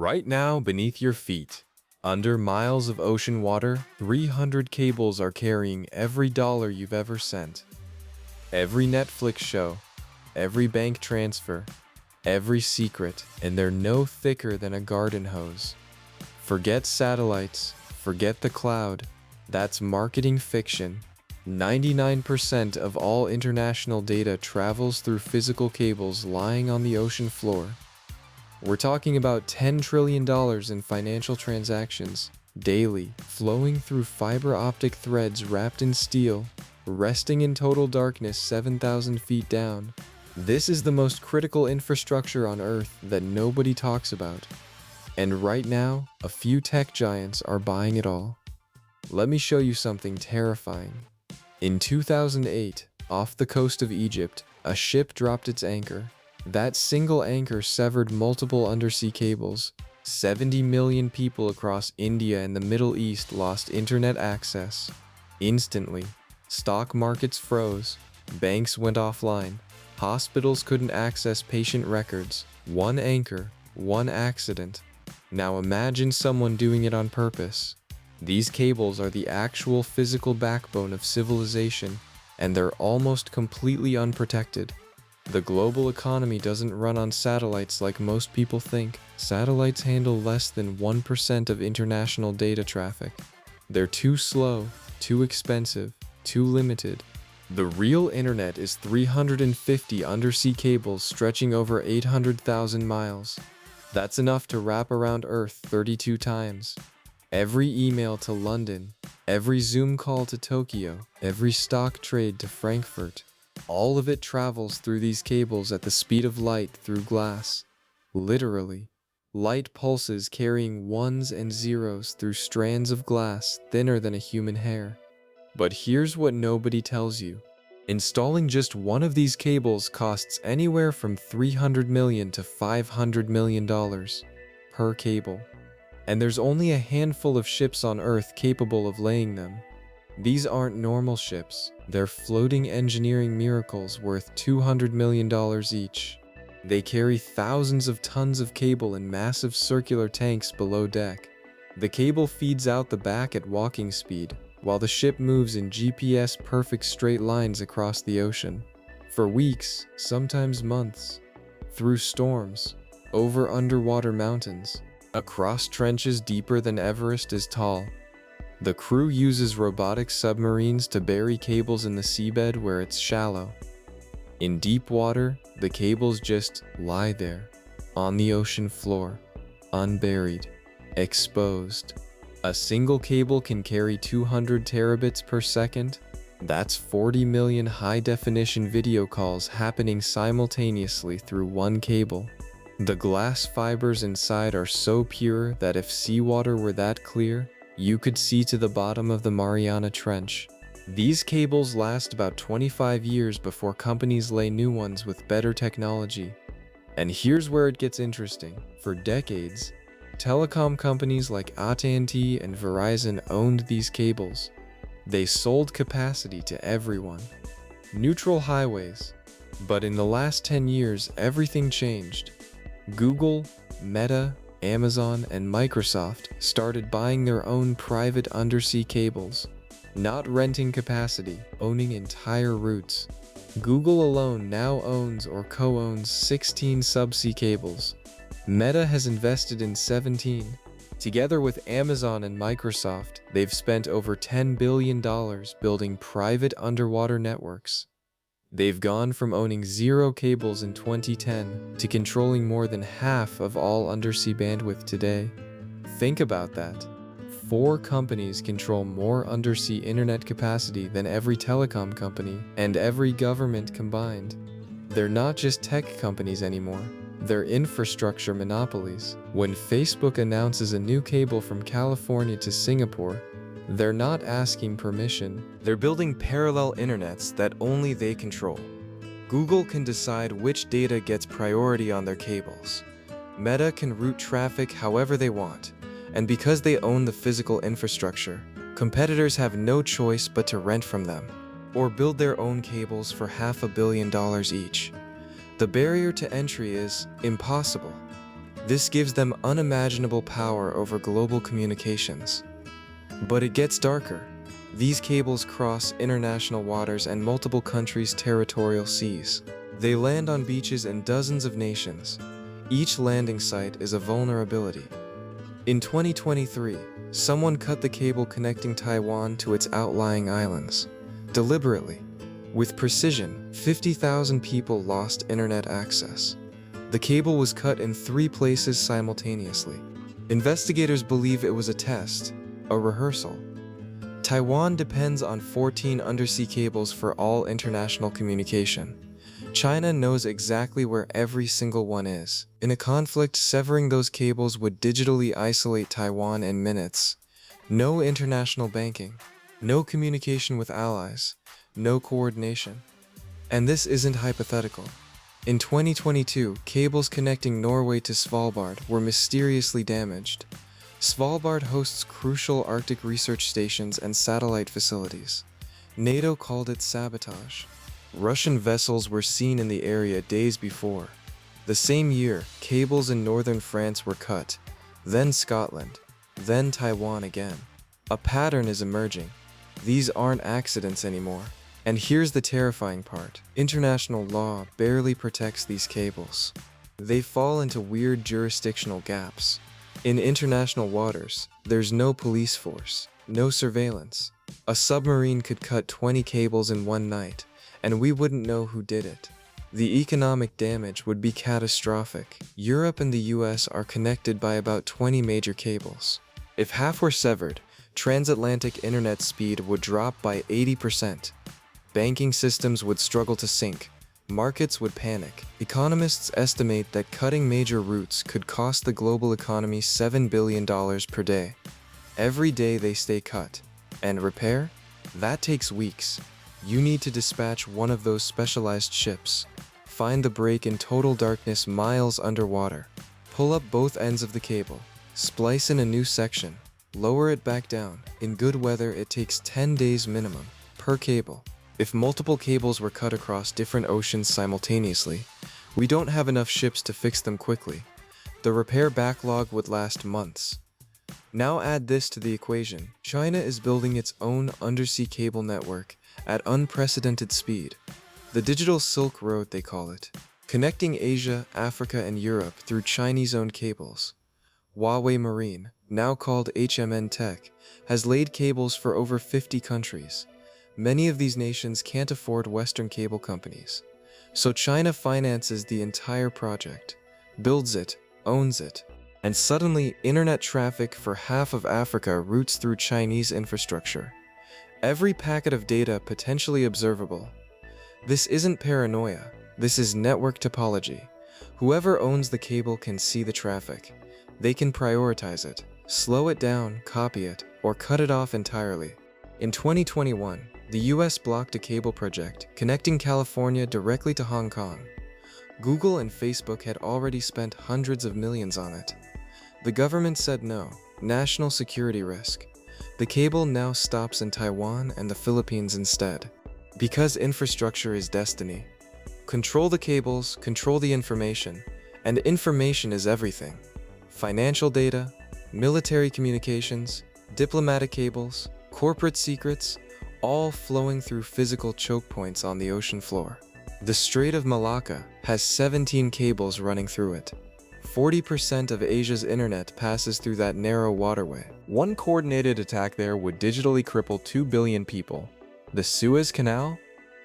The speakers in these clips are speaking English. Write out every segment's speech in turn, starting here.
Right now, beneath your feet, under miles of ocean water, 300 cables are carrying every dollar you've ever sent. Every Netflix show, every bank transfer, every secret, and they're no thicker than a garden hose. Forget satellites, forget the cloud. That's marketing fiction. 99% of all international data travels through physical cables lying on the ocean floor. We're talking about $10 trillion in financial transactions daily, flowing through fiber optic threads wrapped in steel, resting in total darkness 7,000 feet down. This is the most critical infrastructure on Earth that nobody talks about. And right now, a few tech giants are buying it all. Let me show you something terrifying. In 2008, off the coast of Egypt, a ship dropped its anchor. That single anchor severed multiple undersea cables. 70 million people across India and the Middle East lost internet access. Instantly, stock markets froze, banks went offline, hospitals couldn't access patient records. One anchor, one accident. Now imagine someone doing it on purpose. These cables are the actual physical backbone of civilization, and they're almost completely unprotected. The global economy doesn't run on satellites like most people think. Satellites handle less than 1% of international data traffic. They're too slow, too expensive, too limited. The real internet is 350 undersea cables stretching over 800,000 miles. That's enough to wrap around Earth 32 times. Every email to London, every Zoom call to Tokyo, every stock trade to Frankfurt. All of it travels through these cables at the speed of light through glass. Literally. Light pulses carrying ones and zeros through strands of glass thinner than a human hair. But here's what nobody tells you. Installing just one of these cables costs anywhere from $300 million to $500 million per cable. And there's only a handful of ships on Earth capable of laying them. These aren't normal ships. They're floating engineering miracles worth $200 million each. They carry thousands of tons of cable in massive circular tanks below deck. The cable feeds out the back at walking speed, while the ship moves in GPS-perfect straight lines across the ocean. For weeks, sometimes months. Through storms, over underwater mountains, across trenches deeper than Everest is tall. The crew uses robotic submarines to bury cables in the seabed where it's shallow. In deep water, the cables just lie there, on the ocean floor, unburied, exposed. A single cable can carry 200 terabits per second. That's 40 million high-definition video calls happening simultaneously through one cable. The glass fibers inside are so pure that if seawater were that clear, you could see to the bottom of the Mariana Trench. These cables last about 25 years before companies lay new ones with better technology. And here's where it gets interesting. For decades, telecom companies like AT&T and Verizon owned these cables. They sold capacity to everyone. Neutral highways. But in the last 10 years, everything changed. Google, Meta, Amazon, and Microsoft started buying their own private undersea cables. Not renting capacity, owning entire routes. Google alone now owns or co-owns 16 subsea cables. Meta has invested in 17. Together with Amazon and Microsoft, they've spent over $10 billion building private underwater networks. They've gone from owning 0 cables in 2010 to controlling more than half of all undersea bandwidth today. Think about that. 4 companies control more undersea internet capacity than every telecom company and every government combined. They're not just tech companies anymore. They're infrastructure monopolies. When Facebook announces a new cable from California to Singapore, they're not asking permission. They're building parallel internets that only they control. Google can decide which data gets priority on their cables. Meta can route traffic however they want. And because they own the physical infrastructure, competitors have no choice but to rent from them, or build their own cables for $500 million each. The barrier to entry is impossible. This gives them unimaginable power over global communications. But it gets darker. These cables cross international waters and multiple countries' territorial seas. They land on beaches in dozens of nations. Each landing site is a vulnerability. In 2023, someone cut the cable connecting Taiwan to its outlying islands. Deliberately. With precision, 50,000 people lost internet access. The cable was cut in 3 places simultaneously. Investigators believe it was a test, a rehearsal. Taiwan depends on 14 undersea cables for all international communication. China knows exactly where every single one is. In a conflict, severing those cables would digitally isolate Taiwan in minutes. No international banking, no communication with allies, no coordination. And this isn't hypothetical. In 2022, cables connecting Norway to Svalbard were mysteriously damaged. Svalbard hosts crucial Arctic research stations and satellite facilities. NATO called it sabotage. Russian vessels were seen in the area days before. The same year, cables in northern France were cut, then Scotland, then Taiwan again. A pattern is emerging. These aren't accidents anymore. And here's the terrifying part. International law barely protects these cables. They fall into weird jurisdictional gaps. In international waters, there's no police force, no surveillance. A submarine could cut 20 cables in one night, and we wouldn't know who did it. The economic damage would be catastrophic. Europe and the US are connected by about 20 major cables. If half were severed, transatlantic internet speed would drop by 80%. Banking systems would struggle to sync. Markets would panic. Economists estimate that cutting major routes could cost the global economy $7 billion per day. Every day they stay cut. And repair? That takes weeks. You need to dispatch one of those specialized ships. Find the break in total darkness miles underwater. Pull up both ends of the cable. Splice in a new section. Lower it back down. In good weather, it takes 10 days minimum per cable. If multiple cables were cut across different oceans simultaneously, we don't have enough ships to fix them quickly. The repair backlog would last months. Now add this to the equation. China is building its own undersea cable network at unprecedented speed. The Digital Silk Road, they call it, connecting Asia, Africa, and Europe through Chinese-owned cables. Huawei Marine, now called HMN Tech, has laid cables for over 50 countries. Many of these nations can't afford Western cable companies. So China finances the entire project, builds it, owns it, and suddenly internet traffic for half of Africa routes through Chinese infrastructure. Every packet of data potentially observable. This isn't paranoia, this is network topology. Whoever owns the cable can see the traffic. They can prioritize it, slow it down, copy it, or cut it off entirely. In 2021, the US blocked a cable project connecting California directly to Hong Kong. Google and Facebook had already spent hundreds of millions on it. The government said no, national security risk. The cable now stops in Taiwan and the Philippines instead. Because infrastructure is destiny. Control the cables, control the information, and information is everything. Financial data, military communications, diplomatic cables, corporate secrets, all flowing through physical choke points on the ocean floor. The Strait of Malacca has 17 cables running through it. 40% of Asia's internet passes through that narrow waterway. One coordinated attack there would digitally cripple 2 billion people. The Suez Canal?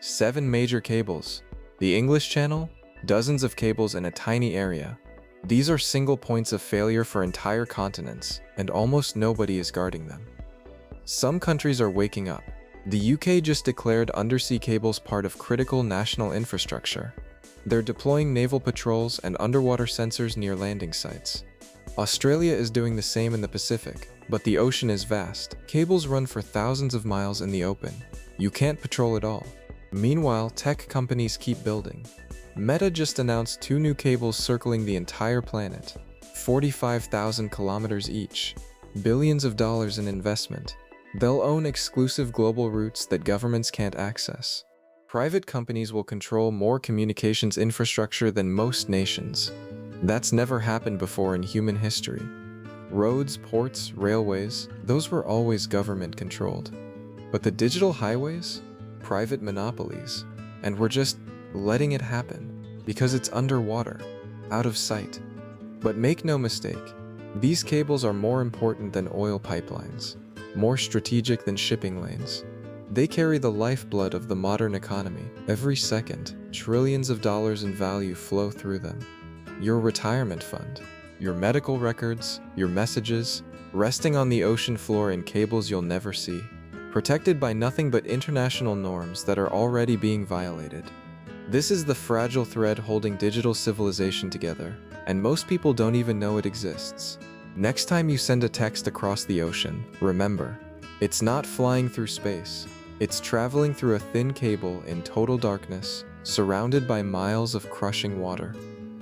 7 major cables. The English Channel? Dozens of cables in a tiny area. These are single points of failure for entire continents, and almost nobody is guarding them. Some countries are waking up. The UK just declared undersea cables part of critical national infrastructure. They're deploying naval patrols and underwater sensors near landing sites. Australia is doing the same in the Pacific, but the ocean is vast. Cables run for thousands of miles in the open. You can't patrol it all. Meanwhile, tech companies keep building. Meta just announced 2 new cables circling the entire planet, 45,000 kilometers each, billions of dollars in investment. They'll own exclusive global routes that governments can't access. Private companies will control more communications infrastructure than most nations. That's never happened before in human history. Roads, ports, railways, those were always government controlled. But the digital highways? Private monopolies. And we're just letting it happen because it's underwater, out of sight. But make no mistake, these cables are more important than oil pipelines, more strategic than shipping lanes. They carry the lifeblood of the modern economy. Every second, trillions of dollars in value flow through them. Your retirement fund, your medical records, your messages, resting on the ocean floor in cables you'll never see, protected by nothing but international norms that are already being violated. This is the fragile thread holding digital civilization together, and most people don't even know it exists. Next time you send a text across the ocean, remember, it's not flying through space. It's traveling through a thin cable in total darkness, surrounded by miles of crushing water.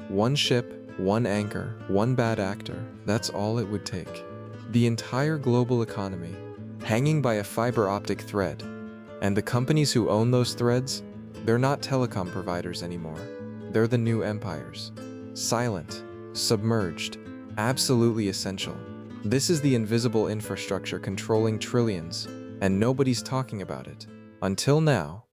One ship, one anchor, one bad actor, that's all it would take. The entire global economy, hanging by a fiber optic thread. And the companies who own those threads, they're not telecom providers anymore. They're the new empires. Silent, submerged, absolutely essential. This is the invisible infrastructure controlling trillions, and nobody's talking about it. Until now.